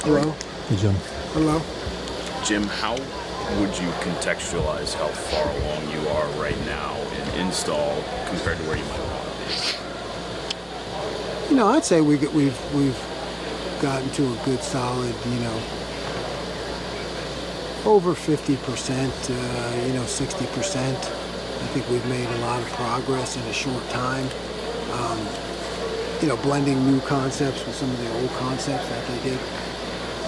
Hello. Hey, Jim. Hello. Jim, how would you contextualize how far along you are right now in install compared to where you might want to be? I'd say we've gotten to a good solid, over 50%, 60%. I think we've made a lot of progress in a short time. Blending new concepts with some of the old concepts that they did.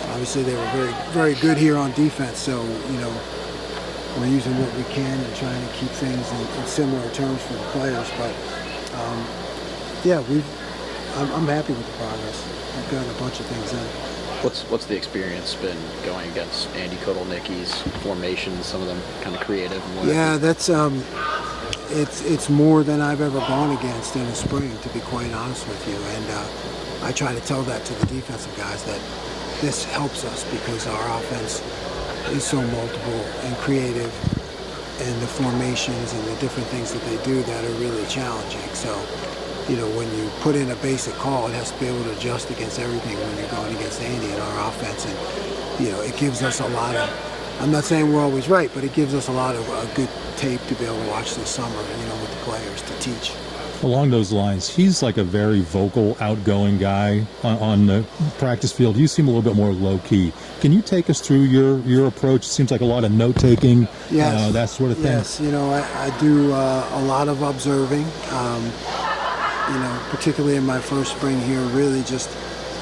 Obviously, they were very, very good here on defense. So, we're using what we can and trying to keep things in similar terms for the players. But I'm happy with the progress. We've gotten a bunch of things in. What's the experience been going against Andy Kotelnicki's formations? Some of them kind of creative. And yeah, that's it's more than I've ever gone against in the spring, to be quite honest with you. And I try to tell that to the defensive guys that this helps us because our offense is so multiple and creative, and the formations and the different things that they do that are really challenging. So, when you put in a basic call, it has to be able to adjust against everything when you're going against Andy and our offense. And, it gives us a lot of, I'm not saying we're always right, but it gives us a lot of good tape to be able to watch this summer, with the players to teach. Along those lines, he's like a very vocal, outgoing guy on the practice field. You seem a little bit more low-key. Can you take us through your approach? It seems like a lot of note-taking, that sort of thing. Yes, I do a lot of observing, particularly in my first spring here, really just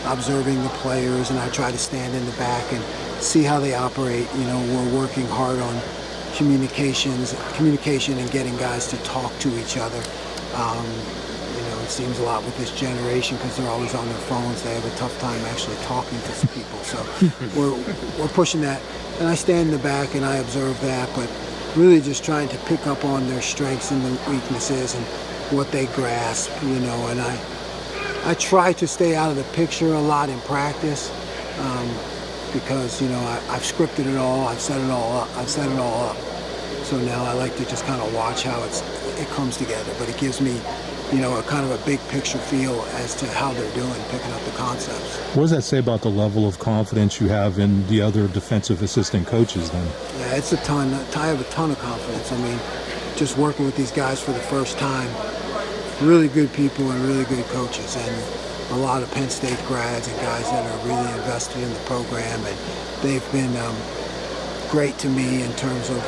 observing the players, and I try to stand in the back and see how they operate. We're working hard on communication and getting guys to talk to each other. It seems a lot with this generation because they're always on their phones. They have a tough time actually talking to some people. So we're pushing that. And I stand in the back and I observe that, but really just trying to pick up on their strengths and the weaknesses and what they grasp, and I try to stay out of the picture a lot in practice because, I've scripted it all, I've set it all up. So now I like to just kind of watch how it comes together, but it gives me, a kind of a big picture feel as to how they're doing, picking up the concepts. What does that say about the level of confidence you have in the other defensive assistant coaches then? Yeah, it's a ton. I have a ton of confidence. I mean, just working with these guys for the first time, really good people and really good coaches, and a lot of Penn State grads and guys that are really invested in the program, and they've been great to me in terms of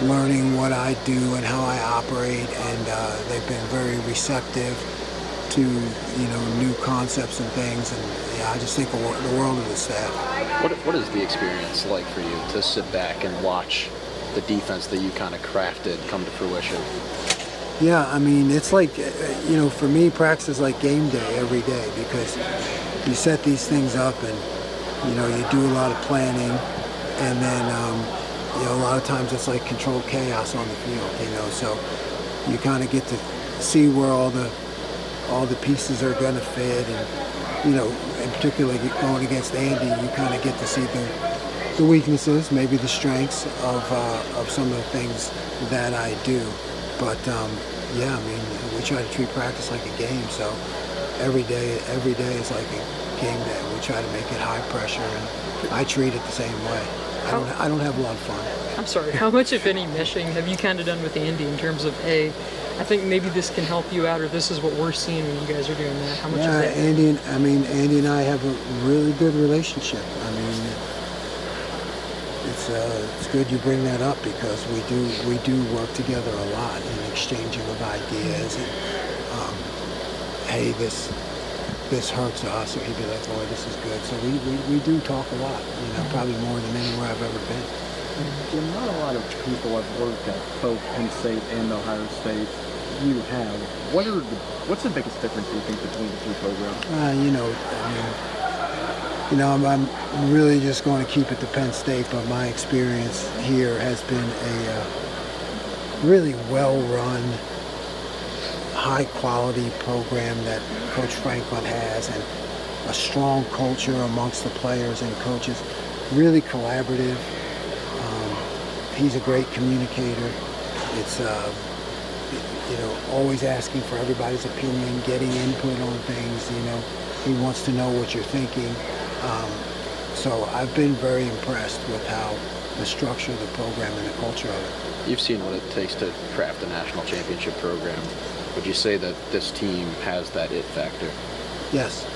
learning what I do and how I operate, and they've been very receptive to new concepts and things, and I just think the world of the staff. What is the experience like for you to sit back and watch the defense that you kind of crafted come to fruition? Yeah, I mean, it's like, for me, practice is like game day every day because you set these things up and, you do a lot of planning, and then, a lot of times it's like controlled chaos on the field, so you kind of get to see where all the pieces are going to fit, and, in particular going against Andy, you kind of get to see the weaknesses, maybe the strengths of some of the things that I do. But we try to treat practice like a game. So every day is like a game day. We try to make it high pressure, and I treat it the same way. I don't have a lot of fun. I'm sorry. How much, if any, meshing have you kind of done with Andy in terms of I think maybe this can help you out, or this is what we're seeing when you guys are doing that? How much? Yeah, Andy and I have a really good relationship. I mean, it's good you bring that up because we do work together a lot in exchanging of ideas. And hey, this hurts us, or he'd be like, boy, this is good. So we do talk a lot. Probably more than anywhere I've ever been. Jim, not a lot of people have worked at both Penn State and Ohio State. You have. What's the biggest difference you think between the two programs? I'm really just going to keep it to Penn State, but my experience here has been a really well-run, high-quality program that Coach Franklin has, and a strong culture amongst the players and coaches, really collaborative. He's a great communicator. It's always asking for everybody's opinion, getting input on things. He wants to know what you're thinking. So I've been very impressed with how the structure of the program and the culture of it. You've seen what it takes to craft a national championship program. Would you say that this team has that it factor? Yes.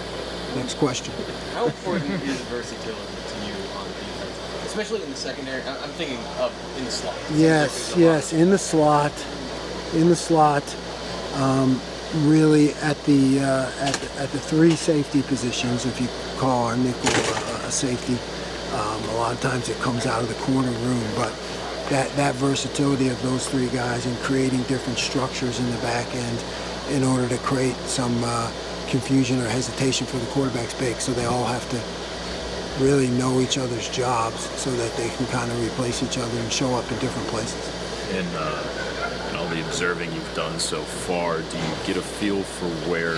Next question. How important is versatility to you on defense, especially in the secondary? I'm thinking of in the slot. Yes, in the slot, really at the three safety positions, if you call our nickel a safety. A lot of times it comes out of the corner room, but that versatility of those three guys and creating different structures in the back end in order to create some confusion or hesitation for the quarterback's big, so they all have to really know each other's jobs so that they can kind of replace each other and show up in different places. In all the observing you've done so far, do you get a feel for where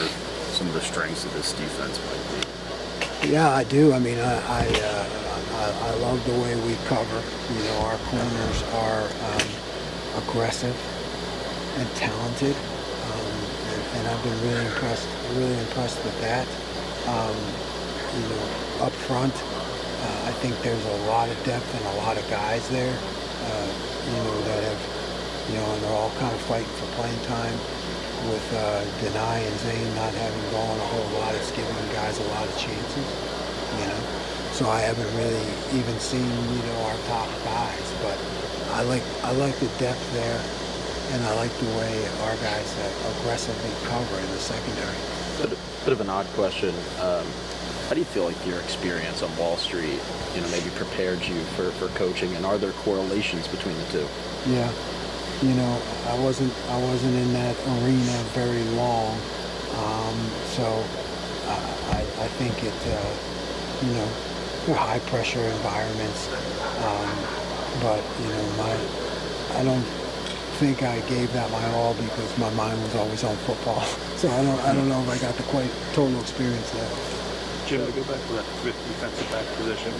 some of the strengths of this defense might be? Yeah, I do. I mean, I love the way we cover. You know, our corners are aggressive and talented, and I've been really impressed with that. You know, up front, I think there's a lot of depth and a lot of guys there. You know, that have, you know, and they're all kind of fighting for playing time. With Nittany and Zane not having gone a whole lot, it's giving guys a lot of chances, you know. So I haven't really even seen, you know, our top guys, but I like the depth there, and I like the way our guys aggressively cover in the secondary. Bit of an odd question. How do you feel like your experience on Wall Street, you know, maybe prepared you for coaching, and are there correlations between the two? Yeah. You know, I wasn't in that arena very long, so I think it, you know, they're high pressure environments, but you know, I don't think I gave that my all because my mind was always on football. So I don't know if I got the quite total experience there. Jim, to go back to that fifth defensive back position,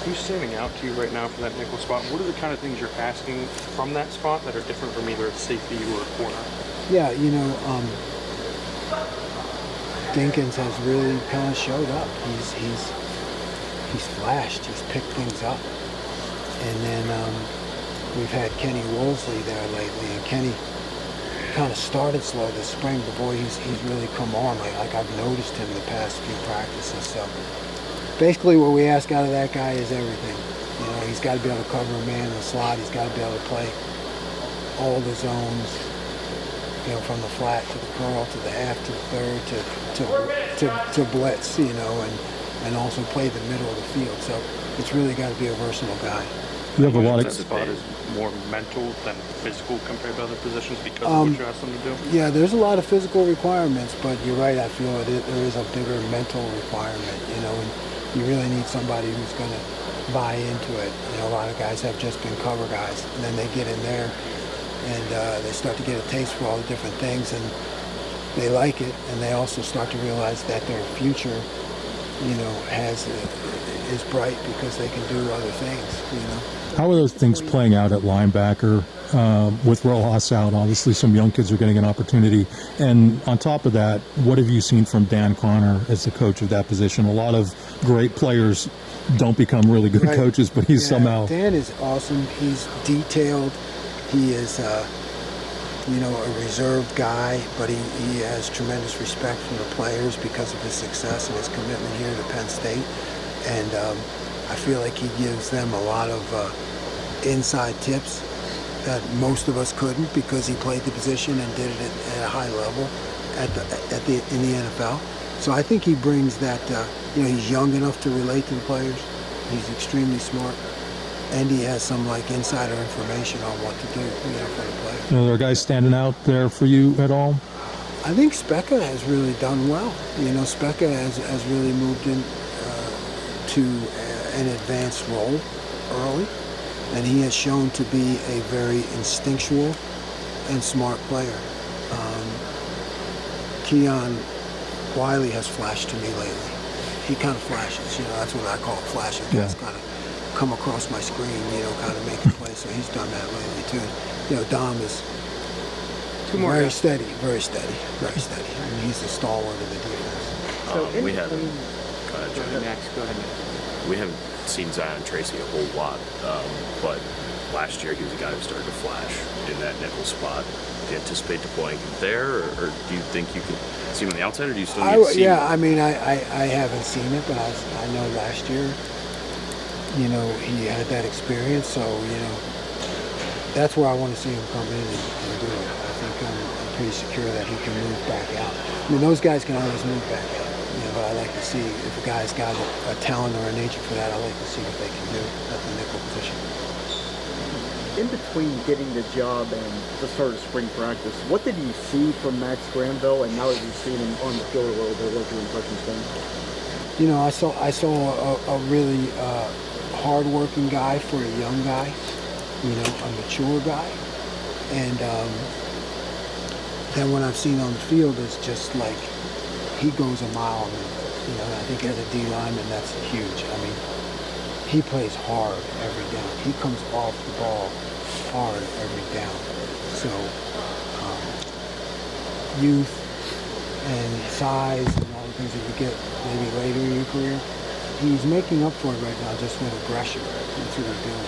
who's standing out to you right now for that nickel spot? What are the kind of things you're asking from that spot that are different from either a safety or a corner? Yeah, you know, Dinkins has really kind of showed up. He's flashed. He's picked things up. And then we've had Kenny Woolsey there lately, and Kenny kind of started slow this spring, but boy, he's really come on. Like I've noticed him the past few practices. So basically, what we ask out of that guy is everything. You know, he's got to be able to cover a man in the slot. He's got to be able to play all the zones. You know, from the flat to the curl to the half to the third to blitz. You know, and also play the middle of the field. So it's really got to be a versatile guy. You have a lot of that spot is more mental than physical compared to other positions because of what you asked them to do? Yeah, there's a lot of physical requirements, but you're right, I feel there is a bigger mental requirement, you know, and you really need somebody who's going to buy into it. You know, a lot of guys have just been cover guys, and then they get in there and they start to get a taste for all the different things, and they like it, and they also start to realize that their future, you know, is bright because they can do other things, you know. How are those things playing out at linebacker with Rojas out? Obviously, some young kids are getting an opportunity. And on top of that, what have you seen from Dan Connor as the coach of that position? A lot of great players don't become really good coaches, but he's somehow... Dan is awesome. He's detailed. He is, you know, a reserved guy, but he has tremendous respect for the players because of his success and his commitment here to Penn State. And I feel like he gives them a lot of inside tips that most of us couldn't because he played the position and did it at a high level in the NFL. So I think he brings that. You know, he's young enough to relate to the players. He's extremely smart, and he has some like insider information on what to do, you know, for the players. Are there guys standing out there for you at all? I think Specca has really done well. You know, Specca has really moved in to an advanced role early, and he has shown to be a very instinctual and smart player. Keon Wiley has flashed to me lately. He kind of flashes, you know, that's what I call flashing. Guys kind of come across my screen, you know, kind of make a play, so he's done that lately too. You know, Dom is very steady. I mean, he's the stalwart of the defense. We have... Go ahead, Max. Go ahead, Max. We have seen Zion Tracy a whole lot, but last year he was a guy who started to flash in that nickel spot. Do you anticipate deploying him there, or do you think you can see him on the outside, or do you still need to see Yeah, him? I mean, I haven't seen it, but I know last year, you know, he had that experience, so, you know, that's where I want to see him come in and do it. I think I'm pretty secure that he can move back out. I mean, those guys can always move back out, you know, but I like to see if a guy's got a talent or a nature for that, I like to see what they can do at the nickel position. In between getting the job and the start of spring practice, what did you see from Max Granville? And now that you've seen him on the field a little bit, what's your impressions been? You know, I saw a really hard-working guy for a young guy, you know, a mature guy. And then what I've seen on the field is just like he goes a mile. You know, I think as a D lineman, that's huge. I mean, he plays hard every down. He comes off the ball hard every down. So youth and size and all the things that you get maybe later in your career, he's making up for it right now just with aggression. That's what he's doing.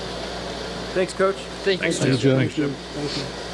Thanks, Coach. Thank you. Thanks, Thanks, Jim. Jim. Thanks, Jim. Thank you.